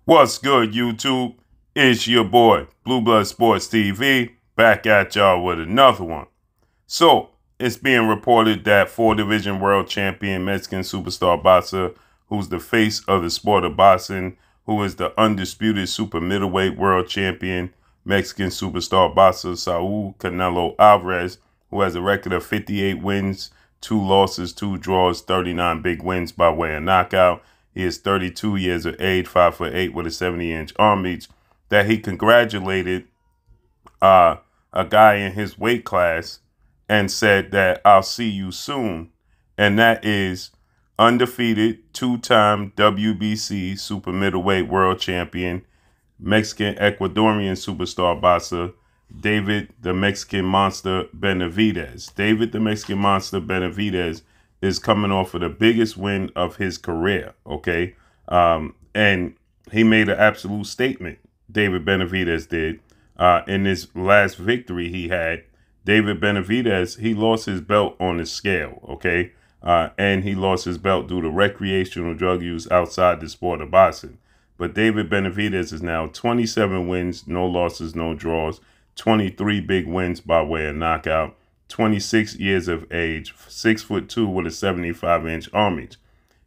What's good, YouTube? It's your boy, Blue Blood Sports TV, back at y'all with another one. So, it's being reported that 4-division world champion Mexican superstar boxer, who's the face of the sport of boxing, who is the undisputed super middleweight world champion, Mexican superstar boxer Saul Canelo Alvarez, who has a record of 58 wins, 2 losses, 2 draws, 39 big wins by way of knockout. He is 32 years of age, 5'8" with a 70-inch arm reach. That he congratulated a guy in his weight class and said that I'll see you soon. And that is undefeated, 2-time WBC super middleweight world champion, Mexican Ecuadorian superstar boxer, David the Mexican Monster Benavidez. David the Mexican Monster Benavidez is coming off of the biggest win of his career, okay? And he made an absolute statement, David Benavidez did. In his last victory he had, David Benavidez, he lost his belt on the scale, okay? And he lost his belt due to recreational drug use outside the sport of boxing. But David Benavidez is now 27 wins, no losses, no draws, 23 big wins by way of knockout, 26 years of age, 6'2" with a 75-inch arm reach.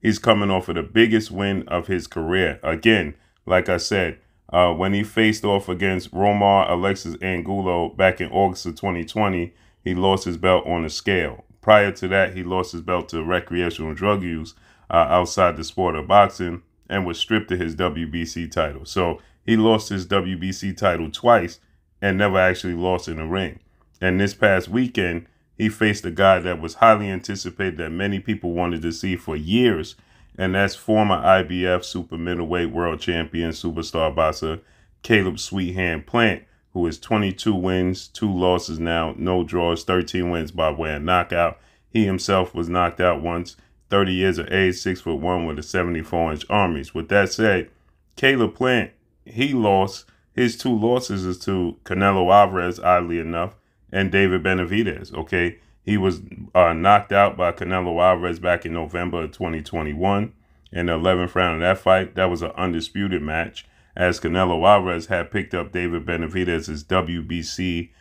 He's coming off of the biggest win of his career. Again, like I said, when he faced off against Romar Alexis Angulo back in August of 2020, he lost his belt on the scale. Prior to that, he lost his belt to recreational drug use outside the sport of boxing and was stripped of his WBC title. So he lost his WBC title twice and never actually lost in the ring. And this past weekend, he faced a guy that was highly anticipated, that many people wanted to see for years, and that's former IBF super middleweight world champion superstar boxer Caleb Sweethand Plant, who is 22 wins, 2 losses now, no draws, 13 wins by way of knockout. He himself was knocked out once, 30 years of age, 6'1" with a 74-inch arm reach. With that said, Caleb Plant, he lost. His 2 losses is to Canelo Alvarez, oddly enough, and David Benavidez, okay? He was knocked out by Canelo Alvarez back in November of 2021 in the 11th round of that fight. That was an undisputed match, as Canelo Alvarez had picked up David Benavidez's WBC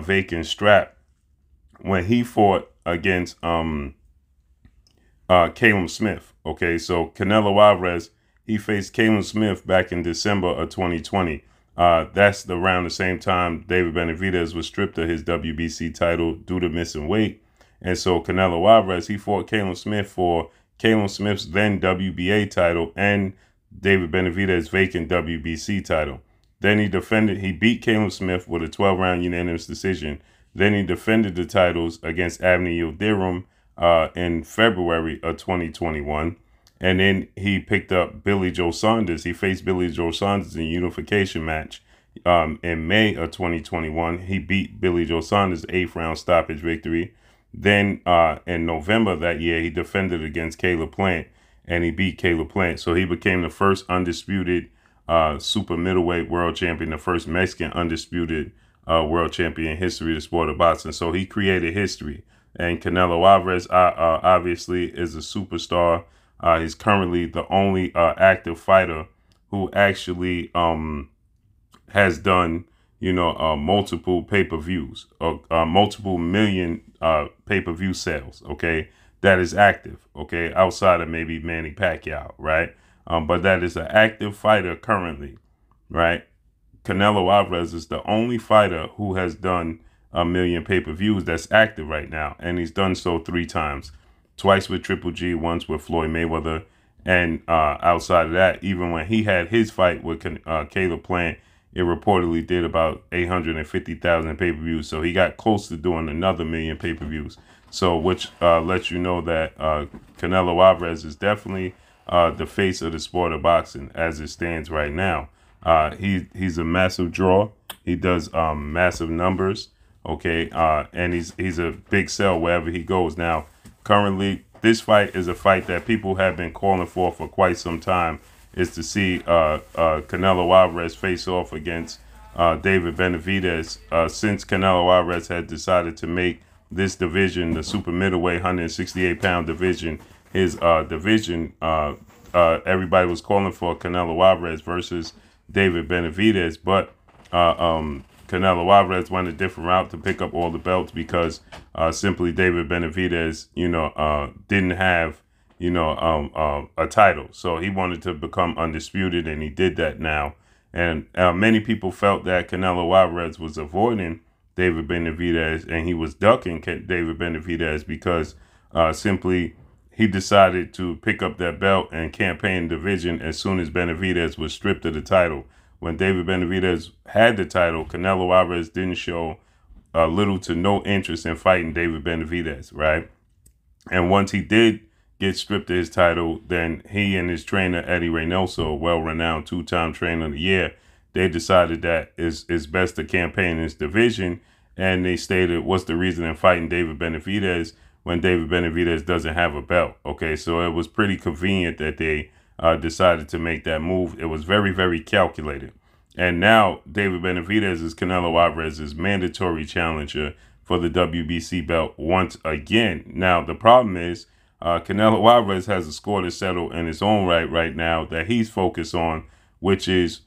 vacant strap when he fought against Caleb Smith, okay? So Canelo Alvarez, he faced Caleb Smith back in December of 2020. That's around the same time David Benavidez was stripped of his WBC title due to missing weight. And so Canelo Alvarez, he fought Caleb Smith for Caleb Smith's then WBA title and David Benavidez's vacant WBC title. Then he beat Caleb Smith with a 12-round unanimous decision. Then he defended the titles against Avni Yildirim in February of 2021. And then he picked up Billy Joe Saunders. He faced Billy Joe Saunders in a unification match in May of 2021. He beat Billy Joe Saunders' 8th-round stoppage victory. Then in November that year, he defended against Caleb Plant, and he beat Caleb Plant. So he became the first undisputed super middleweight world champion, the first Mexican undisputed world champion in history of the sport of boxing. So he created history. And Canelo Alvarez obviously is a superstar. He's currently the only active fighter who actually has done, multiple pay-per-views, multiple million pay-per-view sales, okay? That is active, okay? Outside of maybe Manny Pacquiao, right? But that is an active fighter currently, right? Canelo Alvarez is the only fighter who has done 1 million pay-per-views that's active right now, and he's done so 3 times. Twice with Triple G, once with Floyd Mayweather. And outside of that, even when he had his fight with Caleb Plant, it reportedly did about 850,000 pay-per-views. So he got close to doing another 1 million pay-per-views. So which lets you know that Canelo Alvarez is definitely the face of the sport of boxing as it stands right now. He's a massive draw. He does massive numbers, okay? And he's a big sell wherever he goes. Now, currently, this fight is a fight that people have been calling for quite some time, is to see Canelo Alvarez face off against David Benavidez since Canelo Alvarez had decided to make this division, the super middleweight 168-pound division, his division everybody was calling for Canelo Alvarez versus David Benavidez, but Canelo Alvarez went a different route to pick up all the belts because simply David Benavidez, didn't have, a title. So he wanted to become undisputed, and he did that now. And many people felt that Canelo Alvarez was avoiding David Benavidez, and he was ducking David Benavidez because simply he decided to pick up that belt and campaign division as soon as Benavidez was stripped of the title. When David Benavidez had the title, Canelo Alvarez didn't show little to no interest in fighting David Benavidez, right? And once he did get stripped of his title, then he and his trainer, Eddie Reynoso, a well-renowned two-time trainer of the year, they decided that it's best to campaign in this division. And they stated, what's the reason in fighting David Benavidez when David Benavidez doesn't have a belt? Okay, so it was pretty convenient that they decided to make that move. It was very, very calculated. And now David Benavidez is Canelo Alvarez's mandatory challenger for the WBC belt once again. Now, the problem is Canelo Alvarez has a score to settle in his own right now that he's focused on, which is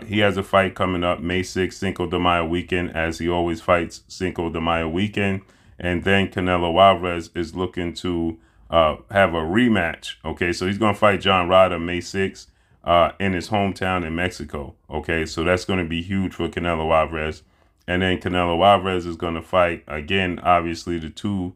he has a fight coming up May 6th, Cinco de Mayo weekend, as he always fights Cinco de Mayo weekend. And then Canelo Alvarez is looking to have a rematch. Okay, so he's going to fight John Ryder May 6th in his hometown in Mexico. Okay, so that's going to be huge for Canelo Alvarez. And then Canelo Alvarez is going to fight again, obviously, the two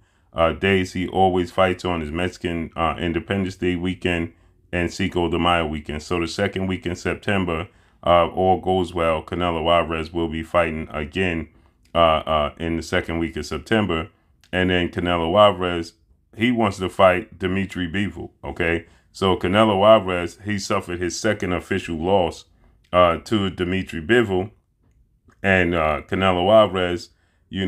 days he always fights on is Mexican Independence Day weekend and Cinco de Mayo weekend. So the second week in September, all goes well, Canelo Alvarez will be fighting again in the second week of September. And then Canelo Alvarez, he wants to fight Dimitri Bivol, okay? So Canelo Alvarez, he suffered his second official loss to Dimitri Bivol. And Canelo Alvarez, he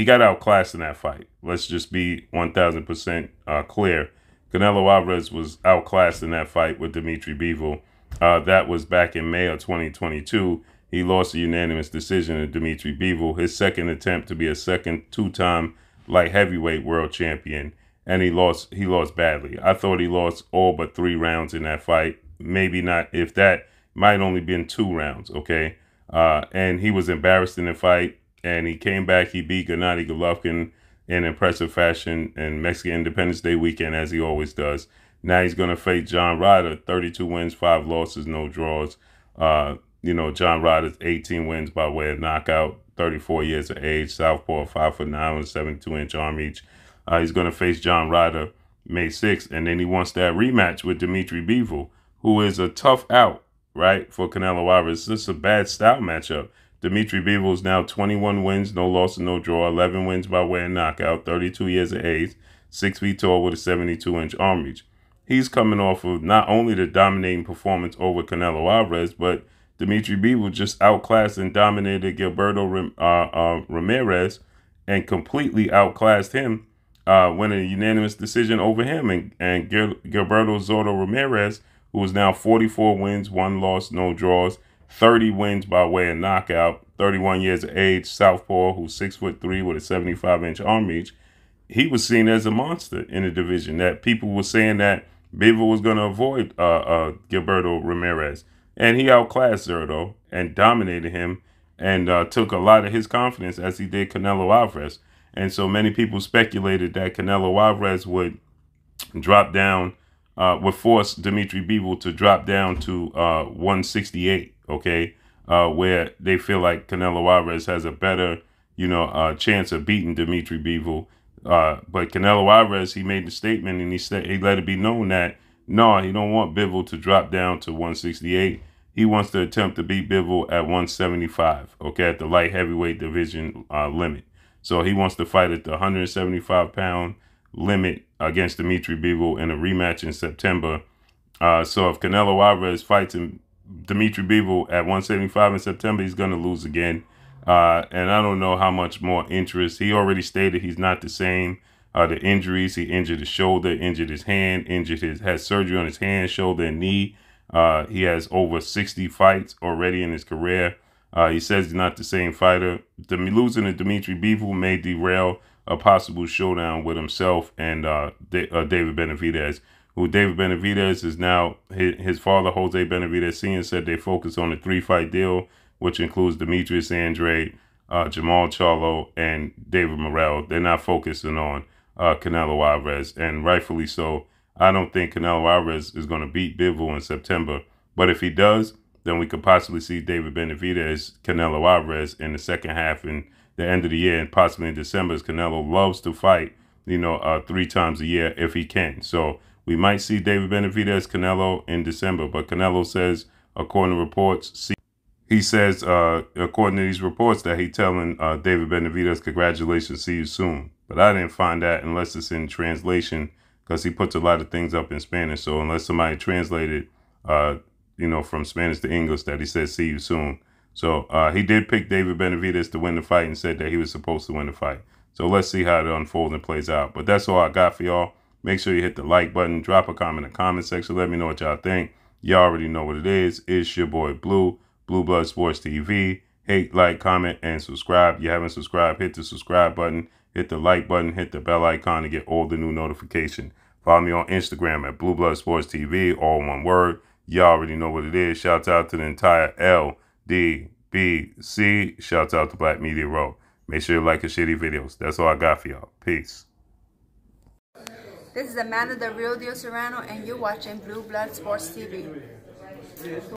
got outclassed in that fight. Let's just be 1,000% clear. Canelo Alvarez was outclassed in that fight with Dimitri Bivol. That was back in May of 2022. He lost a unanimous decision to Dimitri Bivol, his second attempt to be a second two-time light heavyweight world champion, and he lost badly. I thought he lost all but 3 rounds in that fight. Maybe not, if that, might only been 2 rounds, okay? And he was embarrassed in the fight, and he came back. He beat Gennady Golovkin in impressive fashion in Mexican Independence Day weekend, as he always does. Now he's going to face John Ryder, 32 wins, 5 losses, no draws. John Ryder's 18 wins by way of knockout, 34 years of age, southpaw, 5'9" with 72-inch arm reach. He's going to face John Ryder May 6th, and then he wants that rematch with Dimitri Bivol, who is a tough out, right, for Canelo Alvarez. This is a bad style matchup. Dimitri Bivol is now 21 wins, no losses, no draw, 11 wins by way of knockout, 32 years of age, 6 feet tall with a 72-inch arm reach. He's coming off of not only the dominating performance over Canelo Alvarez, but Dimitri Bivol just outclassed and dominated Gilberto Ramirez and completely outclassed him, winning a unanimous decision over him. And Gilberto Zordo Ramirez, who is now 44 wins, 1 loss, no draws, 30 wins by way of knockout, 31 years of age, southpaw, who's 6'3" with a 75-inch arm reach. He was seen as a monster in the division, that people were saying that Bivol was going to avoid Gilberto Ramirez. And he outclassed Zerdo and dominated him and took a lot of his confidence, as he did Canelo Alvarez. And so many people speculated that Canelo Alvarez would drop down, would force Dimitri Bivol to drop down to 168, okay, where they feel like Canelo Alvarez has a better, chance of beating Dimitri Bivol. But Canelo Alvarez, he made the statement, and he let it be known that, no, he don't want Bivol to drop down to 168. He wants to attempt to beat Bivol at 175, okay, at the light heavyweight division limit. So he wants to fight at the 175-pound limit against Dimitri Bivol in a rematch in September. So if Canelo Alvarez fights Dimitri Bivol at 175 in September, he's going to lose again. And I don't know how much more interest. He already stated he's not the same. The injuries, he injured his shoulder, injured his hand, had surgery on his hand, shoulder, and knee. He has over 60 fights already in his career. He says he's not the same fighter. Losing to Dimitri Bivol may derail a possible showdown with himself and David Benavidez, who David Benavidez is now, his father, Jose Benavidez Sr., said they focus on a 3-fight deal, which includes Demetrius Andrade, Jamal Charlo, and David Morrell. They're not focusing on Canelo Alvarez, and rightfully so. I don't think Canelo Alvarez is going to beat Bivol in September, but if he does, then we could possibly see David Benavidez, Canelo Alvarez in the second half and the end of the year, and possibly in December, as Canelo loves to fight, 3 times a year if he can. So we might see David Benavidez, Canelo in December, but Canelo says, according to reports, he says, according to these reports, that he's telling David Benavidez, congratulations, see you soon. But I didn't find that unless it's in translation, because he puts a lot of things up in Spanish. So unless somebody translated, from Spanish to English, that he says, see you soon. So he did pick David Benavidez to win the fight and said that he was supposed to win the fight. So let's see how it unfolds and plays out. But that's all I got for y'all. Make sure you hit the like button. Drop a comment in the comment section. Let me know what y'all think. Y'all already know what it is. It's your boy Blue Blood Sports TV. Hate, like, comment, and subscribe. If you haven't subscribed, hit the subscribe button. Hit the like button. Hit the bell icon to get all the new notifications. Follow me on Instagram at Blue Blood Sports TV, all one word. Y'all already know what it is. Shouts out to the entire LDBC. Shouts out to Black Media Row. Make sure you like and share these videos. That's all I got for y'all. Peace. This is Amanda, the real deal Serrano, and you're watching Blue Blood Sports TV.